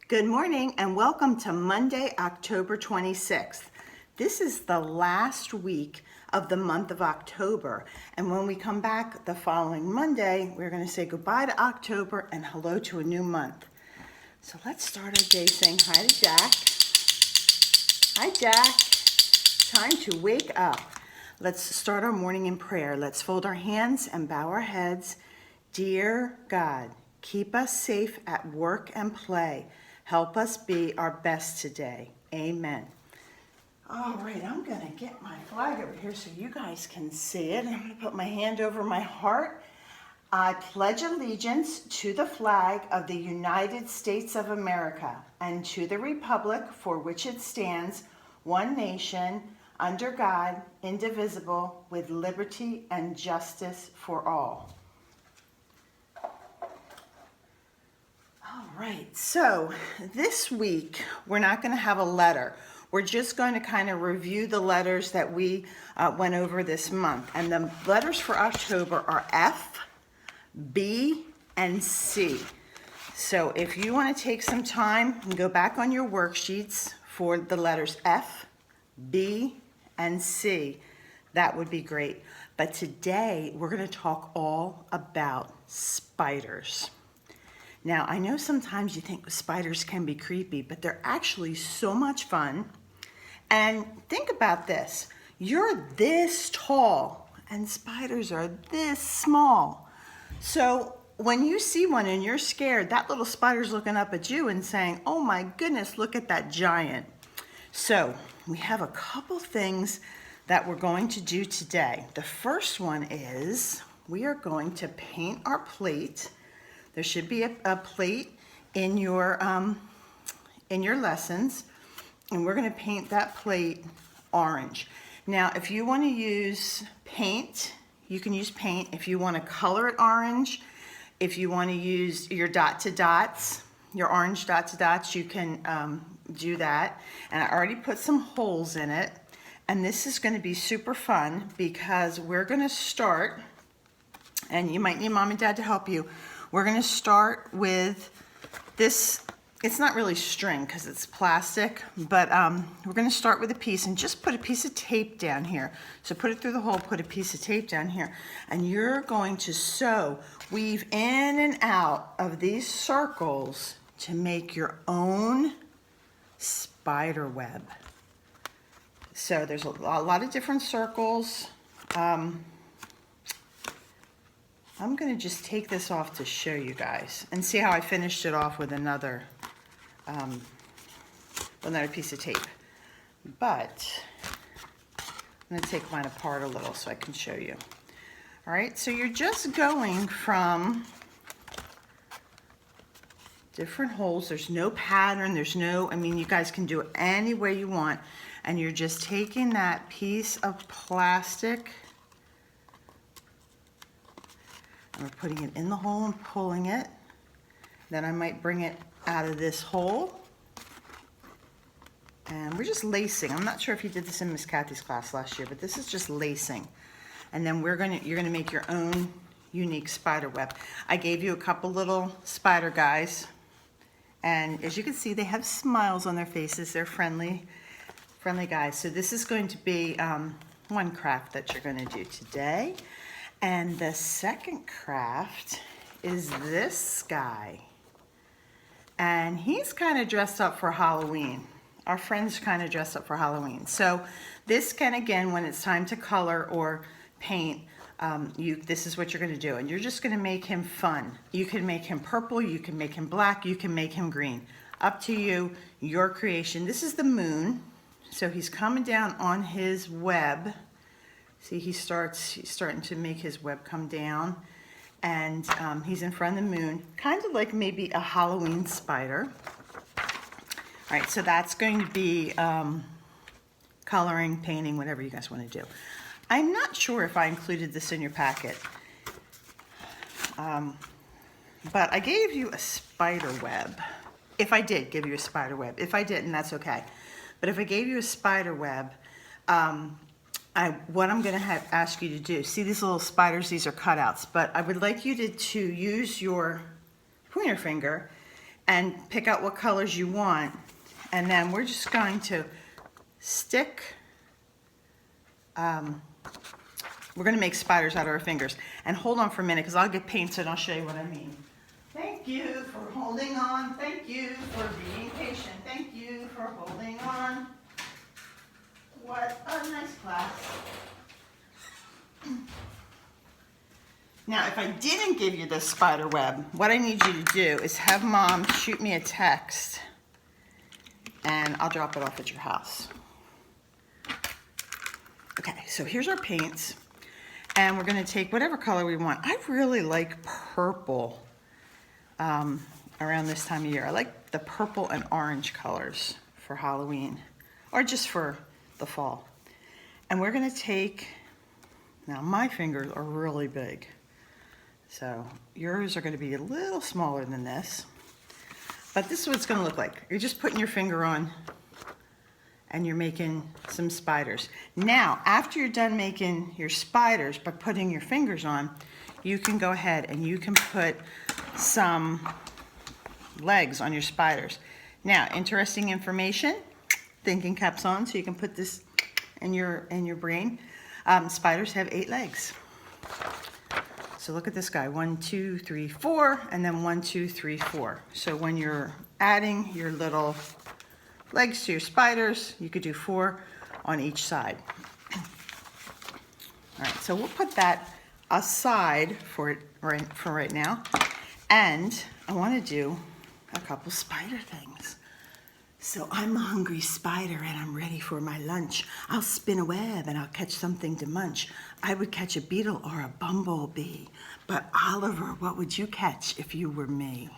Good morning and welcome to Monday, October 26th. This is the last week of the month of October. And when we come back the following Monday, we're going to say goodbye to October and hello to a new month. So let's start our day saying hi to Jack. Hi, Jack. Time to wake up. Let's start our morning in prayer. Let's fold our hands and bow our heads. Dear God, keep us safe at work and play. Help us be our best today. Amen. All right, I'm going to get my flag over here so you guys can see it. I'm going to put my hand over my heart. I pledge allegiance to the flag of the United States of America and to the republic for which it stands, one nation, under God, indivisible, with liberty and justice for all. All right, so this week we're not going to have a letter. We're just going to kind of review the letters that we went over this month. And the letters for October are F, B, and C. So if you want to take some time and go back on your worksheets for the letters F, B, and C, that would be great. But today we're going to talk all about spiders. Now, I know sometimes you think spiders can be creepy, but they're actually so much fun. And think about this. You're this tall, and spiders are this small. So when you see one and you're scared, that little spider's looking up at you and saying, oh my goodness, look at that giant. So we have a couple things that we're going to do today. The first one is we are going to paint our plate. There should be a plate in your lessons, and we're going to paint that plate orange. Now, if you want to use paint, you can use paint. If you want to color it orange, if you want to use your dot to dots, your orange dot to dots, you can do that. And I already put some holes in it. And this is going to be super fun because we're going to start, and you might need mom and dad to help you. We're going to start with this. It's not really string because it's plastic, but we're going to start with a piece and just put a piece of tape down here. So put it through the hole, put a piece of tape down here, and you're going to weave in and out of these circles to make your own spider web. So there's a lot of different circles. I'm going to just take this off to show you guys and see how I finished it off with another piece of tape. But I'm going to take mine apart a little so I can show you. All right, so you're just going from different holes. There's no pattern. You guys can do it any way you want. And you're just taking that piece of plastic, and we're putting it in the hole and pulling it. Then I might bring it out of this hole. And we're just lacing. I'm not sure if you did this in Miss Kathy's class last year, but this is just lacing. And then you're gonna make your own unique spider web. I gave you a couple little spider guys. And as you can see, they have smiles on their faces. They're friendly guys. So this is going to be one craft that you're gonna do today. And the second craft is this guy. And he's kind of dressed up for Halloween. Our friend's kind of dressed up for Halloween. So this can, again, when it's time to color or paint, this is what you're going to do. And you're just going to make him fun. You can make him purple, you can make him black, you can make him green. Up to you, your creation. This is the moon. So he's coming down on his web. See, he's starting to make his web come down, and he's in front of the moon, kind of like maybe a Halloween spider. All right, so that's going to be coloring, painting, whatever you guys want to do. I'm not sure if I included this in your packet, but I gave you a spider web. If I did give you a spider web. If I didn't, that's okay. But if I gave you a spider web, what I'm going to ask you to do, see these little spiders, these are cutouts, but I would like you to use your pointer finger and pick out what colors you want. And then we're just going to stick, we're gonna make spiders out of our fingers. And hold on for a minute, because I'll get paints and I'll show you what I mean. Thank you for holding on. Thank you for being patient. Thank you for holding on. What a nice class. Now, if I didn't give you this spider web, what I need you to do is have Mom shoot me a text and I'll drop it off at your house. Okay, so here's our paints. And we're gonna take whatever color we want. I really like purple around this time of year. I like the purple and orange colors for Halloween, or just for the fall. And we're gonna take, now my fingers are really big. So yours are gonna be a little smaller than this. But this is what it's gonna look like. You're just putting your finger on and you're making some spiders. Now, after you're done making your spiders by putting your fingers on, you can go ahead and you can put some legs on your spiders. Now, interesting information, thinking caps on, so you can put this in your brain. Spiders have 8 legs. So look at this guy, 1, 2, 3, 4, and then 1, 2, 3, 4. So when you're adding your little legs to your spiders, you could do 4 on each side. All right, so we'll put that aside for right now. And I want to do a couple spider things. So I'm a hungry spider and I'm ready for my lunch. I'll spin a web and I'll catch something to munch. I would catch a beetle or a bumblebee. But Oliver, what would you catch if you were me?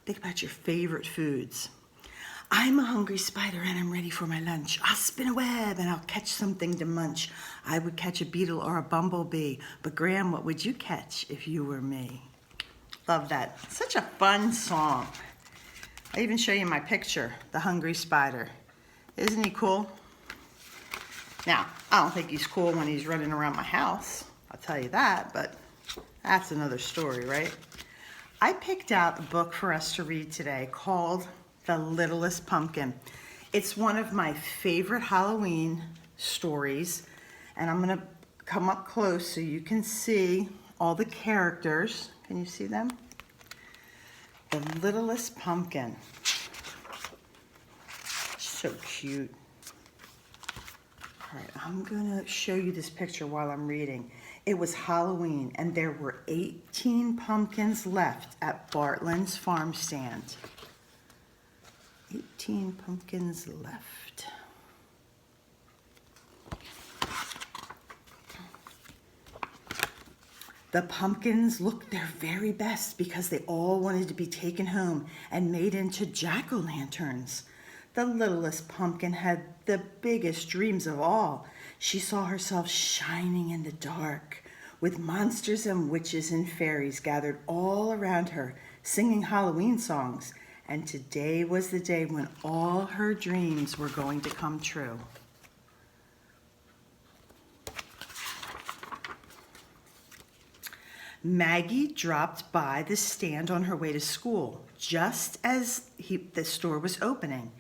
Think about your favorite foods. I'm a hungry spider and I'm ready for my lunch. I'll spin a web and I'll catch something to munch. I would catch a beetle or a bumblebee. But Graham, what would you catch if you were me? Love that. Such a fun song. I even show you my picture, the hungry spider. Isn't he cool? Now, I don't think he's cool when he's running around my house. I'll tell you that, but that's another story, right? I picked out a book for us to read today called The Littlest Pumpkin. It's one of my favorite Halloween stories, and I'm gonna come up close so you can see all the characters. Can you see them? The Littlest Pumpkin. So cute. All right, I'm gonna show you this picture while I'm reading. It was Halloween and there were 18 pumpkins left at Bartland's farm stand. 18 pumpkins left. The pumpkins looked their very best because they all wanted to be taken home and made into jack-o'-lanterns. The littlest pumpkin had the biggest dreams of all. She saw herself shining in the dark, with monsters and witches and fairies gathered all around her, singing Halloween songs. And today was the day when all her dreams were going to come true. Maggie dropped by the stand on her way to school, just as the store was opening.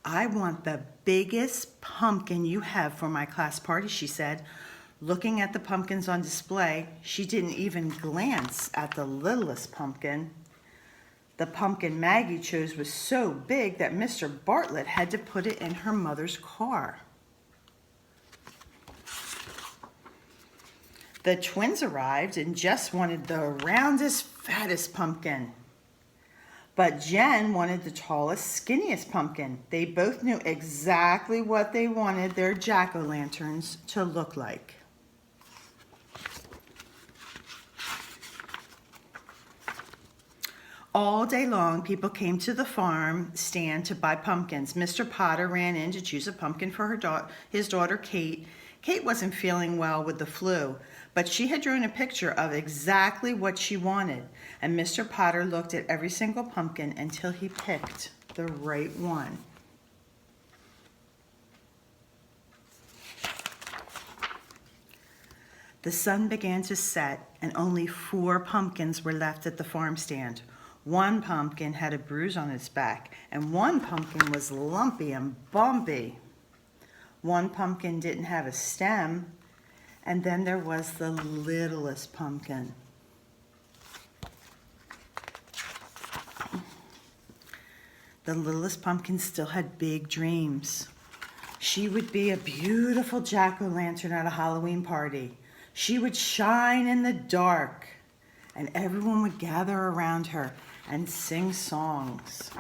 I want the biggest pumpkin you have for my class party, she said. Looking at the pumpkins on display, she didn't even glance at the littlest pumpkin. The pumpkin Maggie chose was so big that Mr. Bartlett had to put it in her mother's car. The twins arrived and Jess wanted the roundest, fattest pumpkin. But Jen wanted the tallest, skinniest pumpkin. They both knew exactly what they wanted their jack-o'-lanterns to look like. All day long, people came to the farm stand to buy pumpkins. Mr. Potter ran in to choose a pumpkin for his daughter, Kate. Kate wasn't feeling well with the flu, but she had drawn a picture of exactly what she wanted. And Mr. Potter looked at every single pumpkin until he picked the right one. The sun began to set, and only 4 pumpkins were left at the farm stand. One pumpkin had a bruise on its back, and one pumpkin was lumpy and bumpy. One pumpkin didn't have a stem, and then there was the littlest pumpkin. The littlest pumpkin still had big dreams. She would be a beautiful jack-o'-lantern at a Halloween party. She would shine in the dark, and everyone would gather around her and sing songs.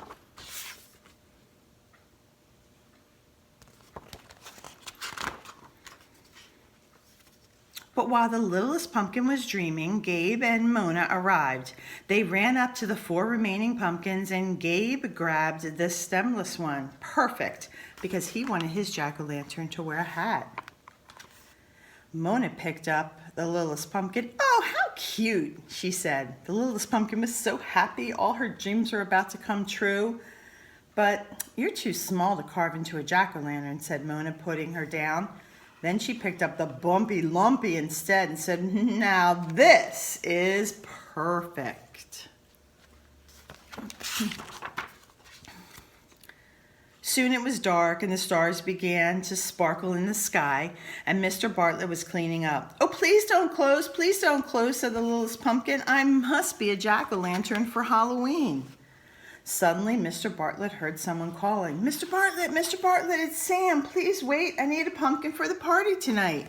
But while the littlest pumpkin was dreaming, Gabe and Mona arrived. They ran up to the 4 remaining pumpkins, and Gabe grabbed the stemless one. Perfect, because he wanted his jack-o'-lantern to wear a hat. Mona picked up the littlest pumpkin. "Oh, how cute," she said. The littlest pumpkin was so happy. All her dreams were about to come true. "But you're too small to carve into a jack-o'-lantern," said Mona, putting her down. Then she picked up the bumpy lumpy instead and said, "Now this is perfect." Soon it was dark and the stars began to sparkle in the sky, and Mr. Bartlett was cleaning up. "Oh, please don't close, said the littlest pumpkin. "I must be a jack-o'-lantern for Halloween." Suddenly, Mr. Bartlett heard someone calling, Mr. Bartlett, it's Sam. Please wait, I need a pumpkin for the party tonight."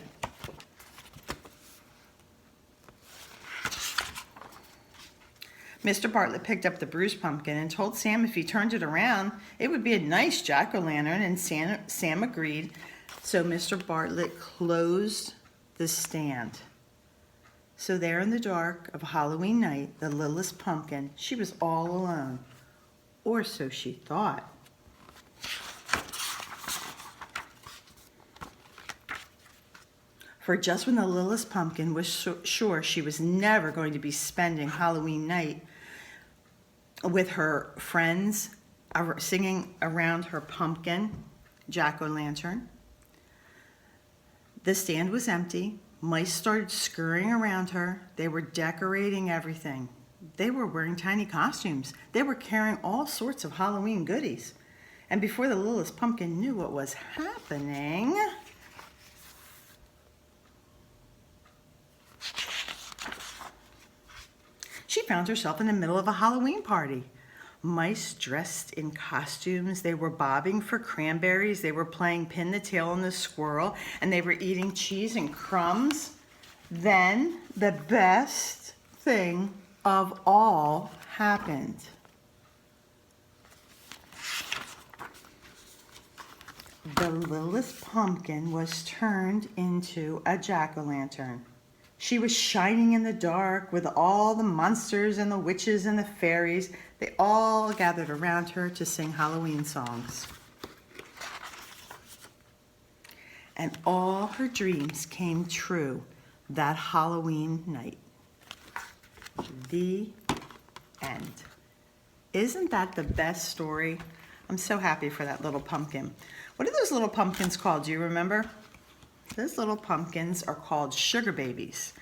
Mr. Bartlett picked up the bruised pumpkin and told Sam if he turned it around, it would be a nice jack-o'-lantern, and Sam agreed. So Mr. Bartlett closed the stand. So there in the dark of Halloween night, the littlest pumpkin, she was all alone. Or so she thought. For just when the littlest pumpkin was sure she was never going to be spending Halloween night with her friends singing around her pumpkin jack-o'-lantern, the stand was empty. Mice started scurrying around her. They were decorating everything. They were wearing tiny costumes. They were carrying all sorts of Halloween goodies. And before the littlest pumpkin knew what was happening, she found herself in the middle of a Halloween party. Mice dressed in costumes. They were bobbing for cranberries. They were playing pin the tail on the squirrel, and they were eating cheese and crumbs. Then the best thing of all happened. The littlest pumpkin was turned into a jack-o'-lantern. She was shining in the dark with all the monsters and the witches and the fairies. They all gathered around her to sing Halloween songs. And all her dreams came true that Halloween night. The end. Isn't that the best story? I'm so happy for that little pumpkin. What are those little pumpkins called? Do you remember? Those little pumpkins are called sugar babies.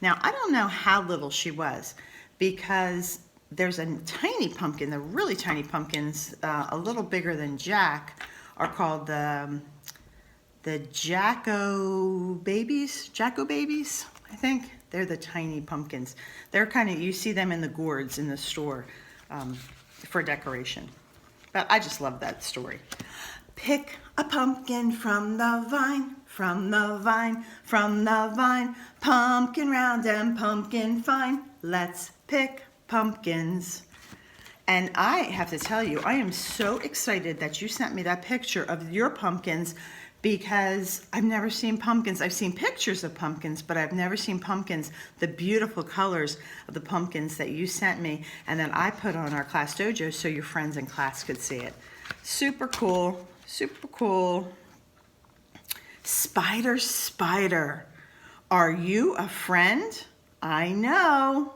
Now, I don't know how little she was, because there's a tiny pumpkin, the really tiny pumpkins, a little bigger than Jack, are called the Jacko babies, I think. They're the tiny pumpkins. They're kind of, you see them in the gourds in the store for decoration. But I just love that story. Pick a pumpkin from the vine, from the vine, from the vine. Pumpkin round and pumpkin fine. Let's pick pumpkins. And I have to tell you, I am so excited that you sent me that picture of your pumpkins, because I've never seen pumpkins. I've seen pictures of pumpkins, but I've never seen pumpkins, the beautiful colors of the pumpkins that you sent me and that I put on our class dojo so your friends in class could see it. Super cool, super cool. Spider, spider, are you a friend? I know.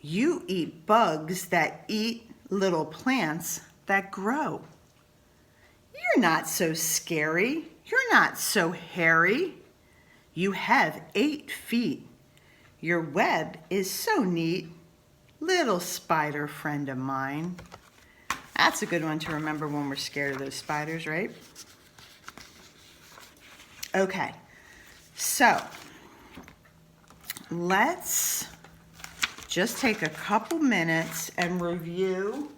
You eat bugs that eat little plants that grow. You're not so scary. You're not so hairy. You have 8 feet. Your web is so neat. little spider friend of mine. That's a good one to remember when we're scared of those spiders, right? Okay, so let's just take a couple minutes and review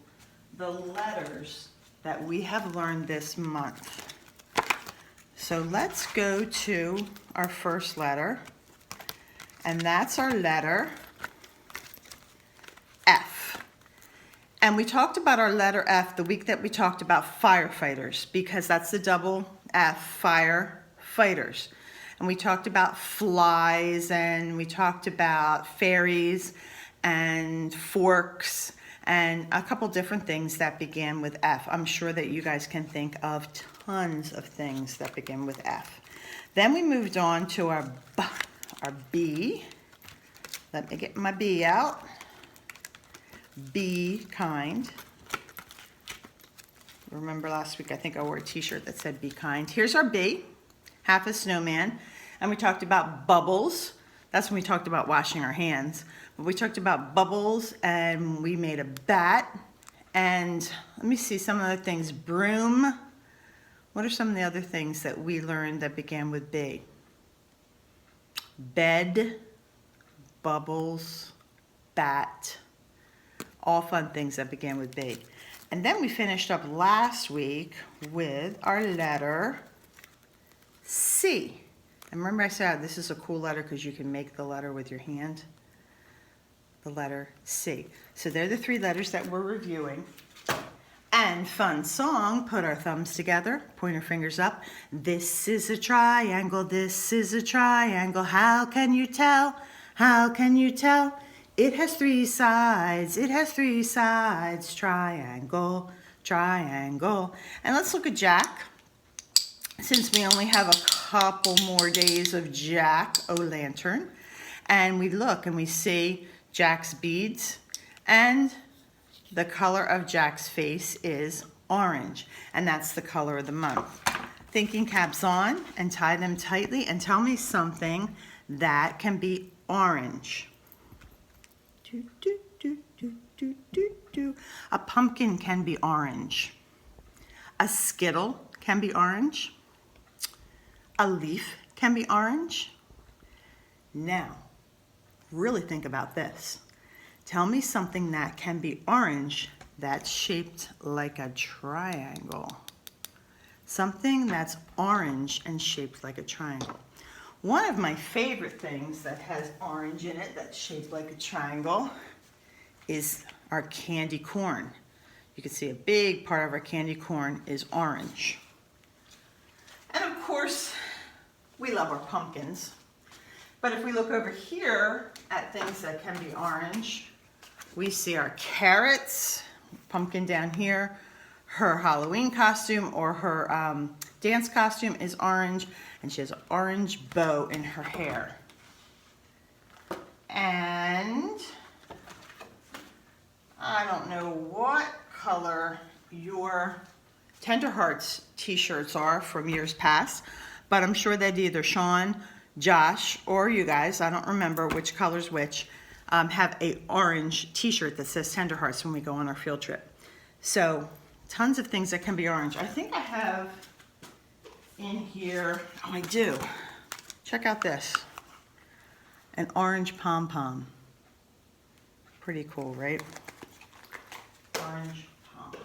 the letters that we have learned this month. So let's go to our first letter, and that's our letter F. And we talked about our letter F the week that we talked about firefighters, because that's the double F, firefighters. And we talked about flies, and we talked about fairies and forks and a couple different things that began with F. I'm sure that you guys can think of tons of things that begin with F. Then we moved on to our B. Let me get my B out. Be kind. Remember last week, I think I wore a t-shirt that said be kind. Here's our B, half a snowman. And we talked about bubbles. That's when we talked about washing our hands. But we talked about bubbles, and we made a bat. And let me see some of the things. Broom. What are some of the other things that we learned that began with B? Bed, bubbles, bat. All fun things that began with B. And then we finished up last week with our letter C. And remember I said this is a cool letter because you can make the letter with your hand. The letter C. So they're the three letters that we're reviewing. And fun song, put our thumbs together, point our fingers up. This is a triangle, this is a triangle. How can you tell? How can you tell? It has three sides, it has three sides. Triangle, triangle. And let's look at Jack. Since we only have a couple more days of Jack-o'-lantern, and we look and we see Jack's beads, and the color of Jack's face is orange, and that's the color of the month. Thinking caps on, and tie them tightly, and tell me something that can be orange. Do, do, do, do, do, do, do. A pumpkin can be orange. A Skittle can be orange. A leaf can be orange. Now, really think about this. Tell me something that can be orange that's shaped like a triangle. Something that's orange and shaped like a triangle. One of my favorite things that has orange in it that's shaped like a triangle is our candy corn. You can see a big part of our candy corn is orange. And of course, we love our pumpkins. But if we look over here at things that can be orange, we see our carrots, pumpkin down here. Her Halloween costume or her dance costume is orange, and she has an orange bow in her hair. And I don't know what color your Tender Hearts t-shirts are from years past, but I'm sure that either Sean, Josh, or you guys, I don't remember which color's which, have a orange t-shirt that says Tender Hearts when we go on our field trip. So tons of things that can be orange. I think I have in here, oh I do, check out this, an orange pom-pom. Pretty cool, right? Orange pom-pom.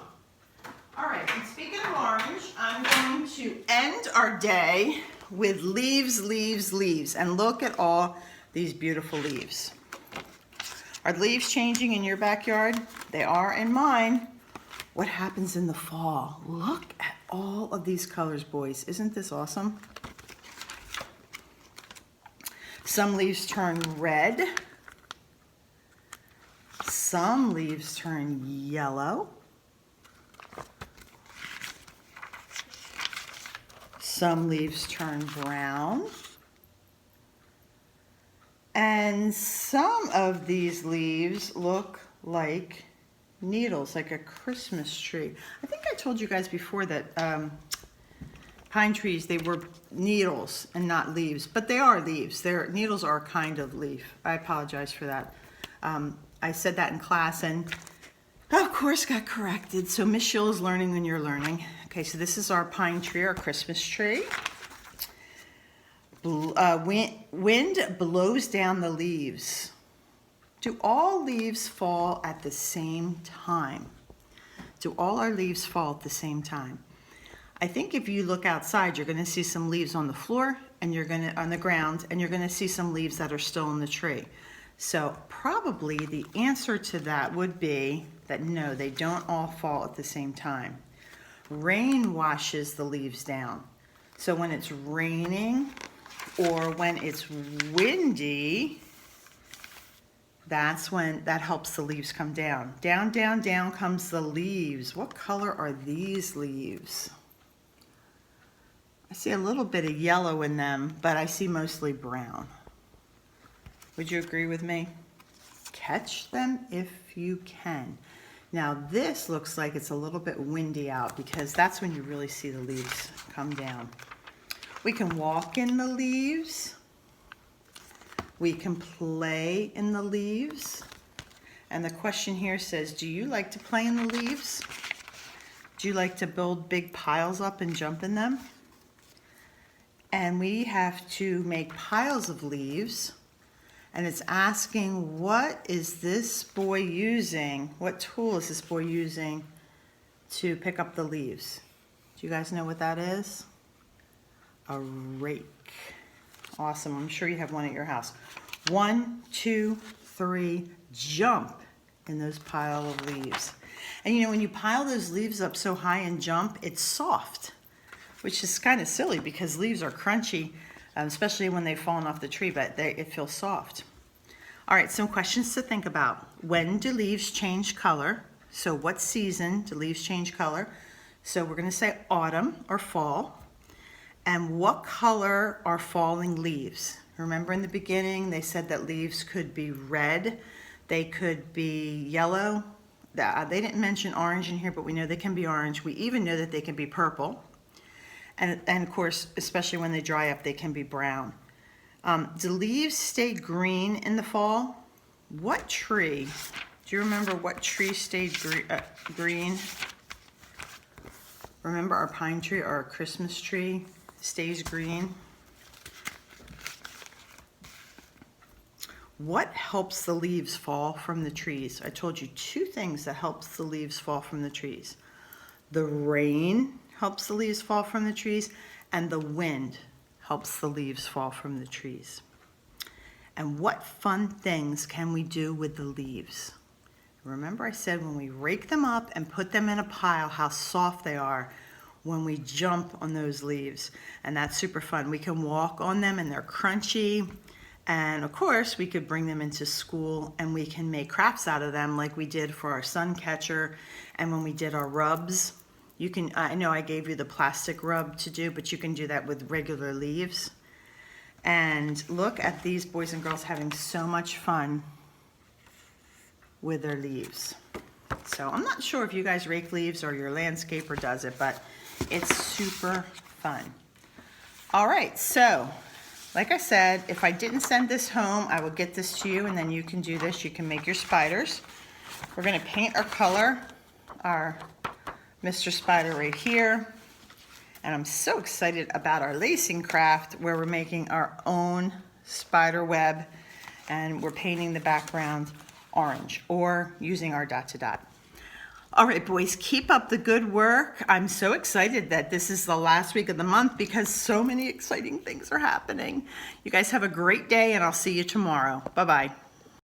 All right, and speaking of orange, I'm going to end our day with leaves, leaves, leaves. And look at all these beautiful leaves. Are the leaves changing in your backyard? They are in mine. What happens in the fall? Look at all of these colors, boys. Isn't this awesome? Some leaves turn red. Some leaves turn yellow. Some leaves turn brown. And some of these leaves look like needles, like a Christmas tree. I think I told you guys before that pine trees, they were needles and not leaves, but they are leaves. Needles are a kind of leaf. I apologize for that. I said that in class and of course got corrected. So Miss Sheila is learning when you're learning. Okay, so this is our pine tree, our Christmas tree. Wind blows down the leaves. Do all leaves fall at the same time? Do all our leaves fall at the same time? I think if you look outside, you're going to see some leaves on the floor and you're going to on the ground, and you're going to see some leaves that are still in the tree. So probably the answer to that would be that no, they don't all fall at the same time. Rain washes the leaves down. So when it's raining or when it's windy, that's when that helps the leaves come down. Down, down, down comes the leaves. What color are these leaves? I see a little bit of yellow in them, but I see mostly brown. Would you agree with me? Catch them if you can. Now this looks like it's a little bit windy out because that's when you really see the leaves come down. We can walk in the leaves. We can play in the leaves. And the question here says, do you like to play in the leaves? Do you like to build big piles up and jump in them? And we have to make piles of leaves. And it's asking, what is this boy using? What tool is this boy using to pick up the leaves? Do you guys know what that is? A rake. Awesome. I'm sure you have one at your house. 1, 2, 3, jump in those pile of leaves. And you know, when you pile those leaves up so high and jump, it's soft, which is kind of silly because leaves are crunchy, especially when they've fallen off the tree, but it feels soft. All right, some questions to think about. When do leaves change color? So what season do leaves change color? So we're going to say autumn or fall. And what color are falling leaves? Remember in the beginning, they said that leaves could be red, they could be yellow. They didn't mention orange in here, but we know they can be orange. We even know that they can be purple. And of course, especially when they dry up, they can be brown. Do leaves stay green in the fall? What tree? Do you remember what tree stayed green? Remember our pine tree or our Christmas tree stays green? What helps the leaves fall from the trees? I told you 2 things that helps the leaves fall from the trees. The rain helps the leaves fall from the trees, and the wind helps the leaves fall from the trees. And what fun things can we do with the leaves? Remember I said when we rake them up and put them in a pile, how soft they are when we jump on those leaves. And that's super fun. We can walk on them and they're crunchy. And of course, we could bring them into school and we can make crafts out of them like we did for our sun catcher and when we did our rubs. You can, I know I gave you the plastic rub to do, but you can do that with regular leaves. And look at these boys and girls having so much fun with their leaves. So I'm not sure if you guys rake leaves or your landscaper does it, but it's super fun. All right, so like I said, if I didn't send this home, I will get this to you and then you can do this. You can make your spiders. We're gonna paint or color our Mr. Spider right here. And I'm so excited about our lacing craft where we're making our own spider web and we're painting the background orange or using our dot to dot. All right, boys, keep up the good work. I'm so excited that this is the last week of the month because so many exciting things are happening. You guys have a great day and I'll see you tomorrow. Bye-bye.